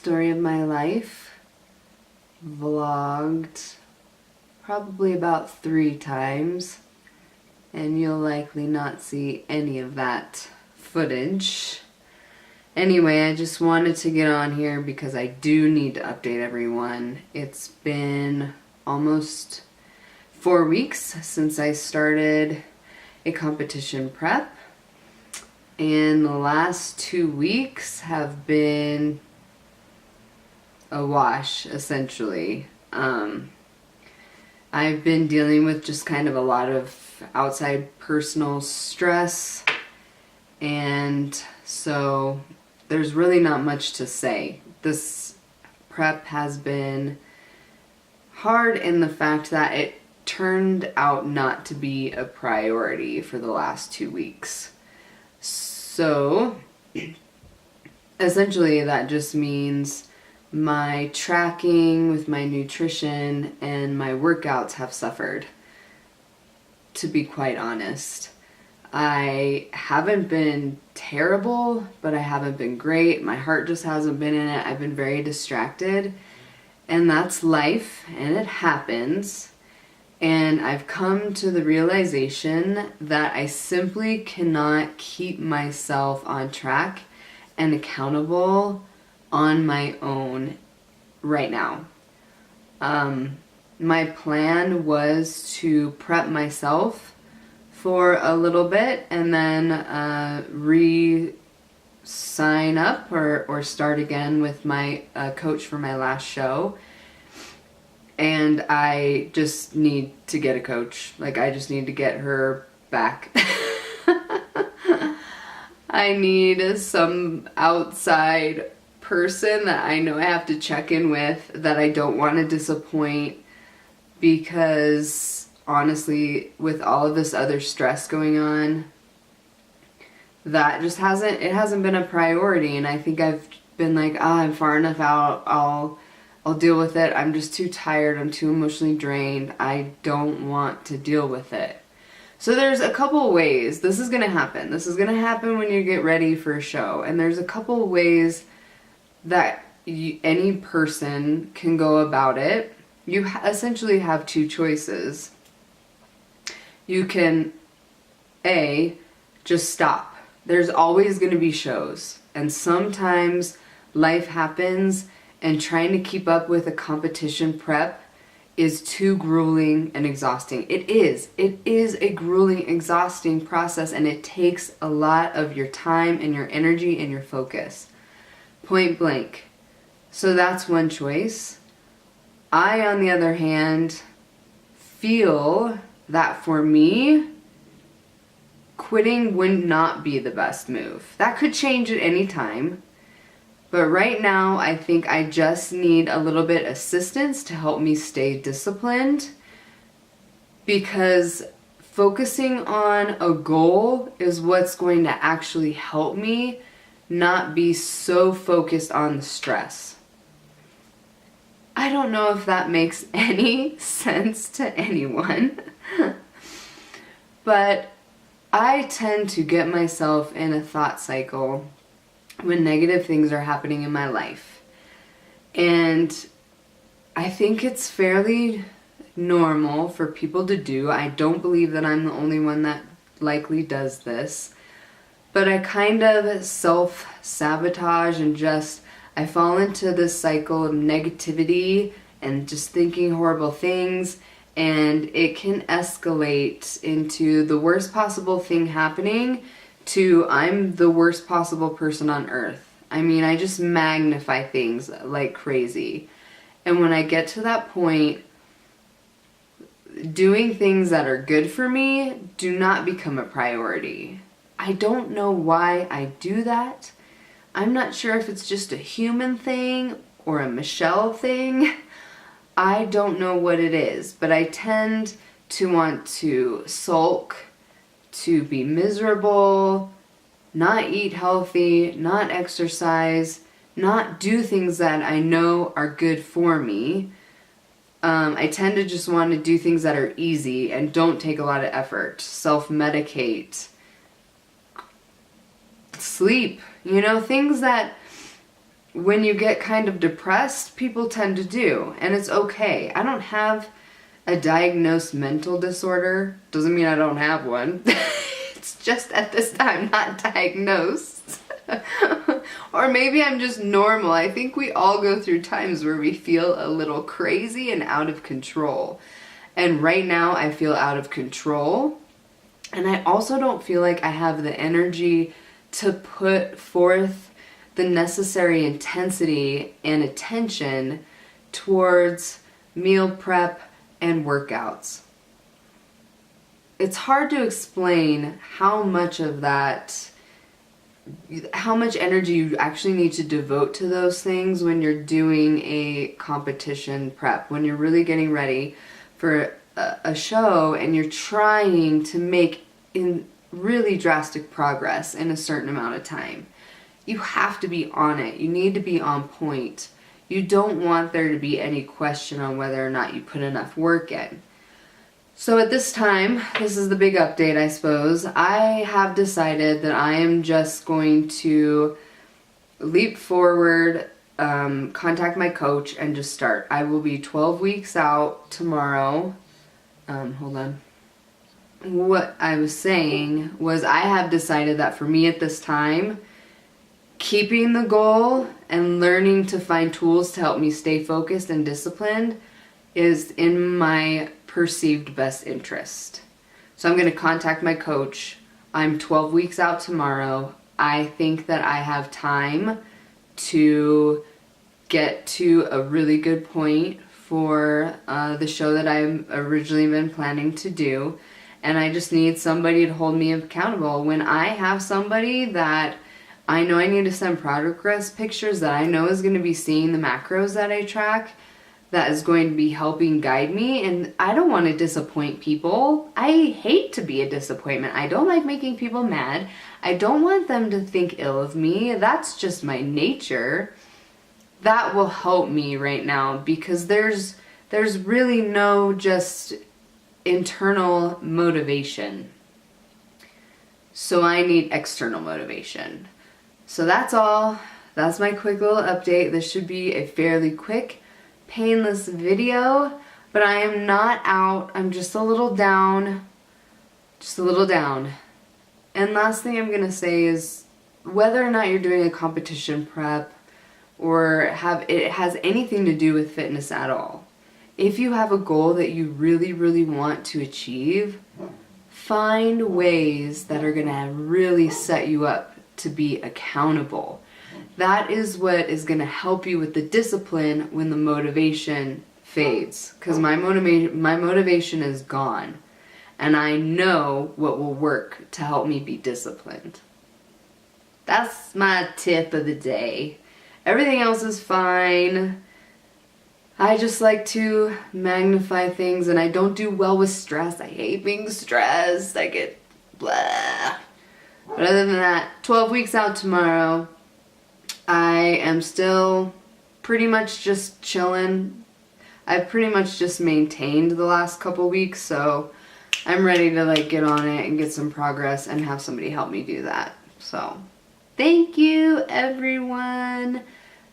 story of my life, vlogged probably about 3 times, and you'll likely not see any of that footage. Anyway, I just wanted to get on here because I do need to update everyone. It's been almost 4 weeks since I started a competition prep, and the last 2 weeks have been a wash, essentially. I've been dealing with just kind of a lot of outside personal stress, and so there's really not much to say. This prep has been hard in the fact that it turned out not to be a priority for the last 2 weeks. So essentially that just means my tracking with my nutrition and my workouts have suffered, to be quite honest. I haven't been terrible, but I haven't been great. My heart just hasn't been in it. I've been very distracted, and that's life, and it happens. And I've come to the realization that I simply cannot keep myself on track and accountable on my own right now. My plan was to prep myself for a little bit and then re-sign up or start again with my coach for my last show. And I just need to get a coach. Like, I just need to get her back. I need some outside person that I know I have to check in with, that I don't want to disappoint, because honestly, with all of this other stress going on, that just hasn't been a priority. And I think I've been like, I'm far enough out, I'll deal with it. I'm just too tired, I'm too emotionally drained, I don't want to deal with it. So there's a couple ways this is gonna happen. This is gonna happen when you get ready for a show, and there's a couple ways that any person can go about it. You essentially have 2 choices. You can, A, just stop. There's always going to be shows, and sometimes life happens, and trying to keep up with a competition prep is too grueling and exhausting. It is a grueling, exhausting process, and it takes a lot of your time and your energy and your focus. Point blank. So that's one choice. I, on the other hand, feel that for me, quitting would not be the best move. That could change at any time, but right now I think I just need a little bit of assistance to help me stay disciplined, because focusing on a goal is what's going to actually help me not be so focused on the stress. I don't know if that makes any sense to anyone, but I tend to get myself in a thought cycle when negative things are happening in my life. And I think it's fairly normal for people to do. I don't believe that I'm the only one that likely does this. But I kind of self-sabotage and I fall into this cycle of negativity and just thinking horrible things, and it can escalate into the worst possible thing happening to I'm the worst possible person on earth. I mean, I just magnify things like crazy. And when I get to that point, doing things that are good for me do not become a priority. I don't know why I do that. I'm not sure if it's just a human thing or a Michelle thing. I don't know what it is, but I tend to want to sulk, to be miserable, not eat healthy, not exercise, not do things that I know are good for me. I tend to just want to do things that are easy and don't take a lot of effort. Self-medicate, sleep, things that when you get kind of depressed, people tend to do, and it's okay. I don't have a diagnosed mental disorder. Doesn't mean I don't have one. It's just at this time not diagnosed. Or maybe I'm just normal. I think we all go through times where we feel a little crazy and out of control. And right now I feel out of control. And I also don't feel like I have the energy to put forth the necessary intensity and attention towards meal prep and workouts. It's hard to explain how much of that, how much energy you actually need to devote to those things when you're doing a competition prep, when you're really getting ready for a show and you're trying to make in really drastic progress in a certain amount of time. You have to be on it. You need to be on point. You don't want there to be any question on whether or not you put enough work in. So at this time, this is the big update, I suppose. I have decided that I am just going to leap forward, contact my coach, and just start. I will be 12 weeks out tomorrow. Hold on. What I was saying was I have decided that for me at this time, keeping the goal and learning to find tools to help me stay focused and disciplined is in my perceived best interest. So I'm going to contact my coach. I'm 12 weeks out tomorrow. I think that I have time to get to a really good point for the show that I've originally been planning to do. And I just need somebody to hold me accountable. When I have somebody that I know I need to send progress pictures that I know is going to be seeing the macros that I track, that is going to be helping guide me, and I don't want to disappoint people. I hate to be a disappointment. I don't like making people mad. I don't want them to think ill of me. That's just my nature. That will help me right now because there's really no just internal motivation. So I need external motivation. So that's all. That's my quick little update. This should be a fairly quick, painless video, but I am not out. I'm just a little down. Just a little down. And last thing I'm going to say is whether or not you're doing a competition prep or it has anything to do with fitness at all. If you have a goal that you really, really want to achieve, find ways that are going to really set you up to be accountable. That is what is going to help you with the discipline when the motivation fades. Because my motivation is gone. And I know what will work to help me be disciplined. That's my tip of the day. Everything else is fine. I just like to magnify things, and I don't do well with stress. I hate being stressed. I get blah. But other than that, 12 weeks out tomorrow. I am still pretty much just chilling. I've pretty much just maintained the last couple weeks, so I'm ready to like get on it and get some progress and have somebody help me do that. So thank you, everyone.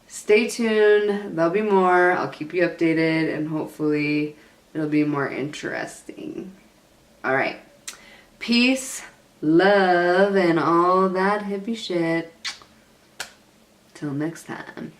Stay tuned. There'll be more. I'll keep you updated, and hopefully it'll be more interesting. All right. Peace, love, and all that hippie shit. Till next time.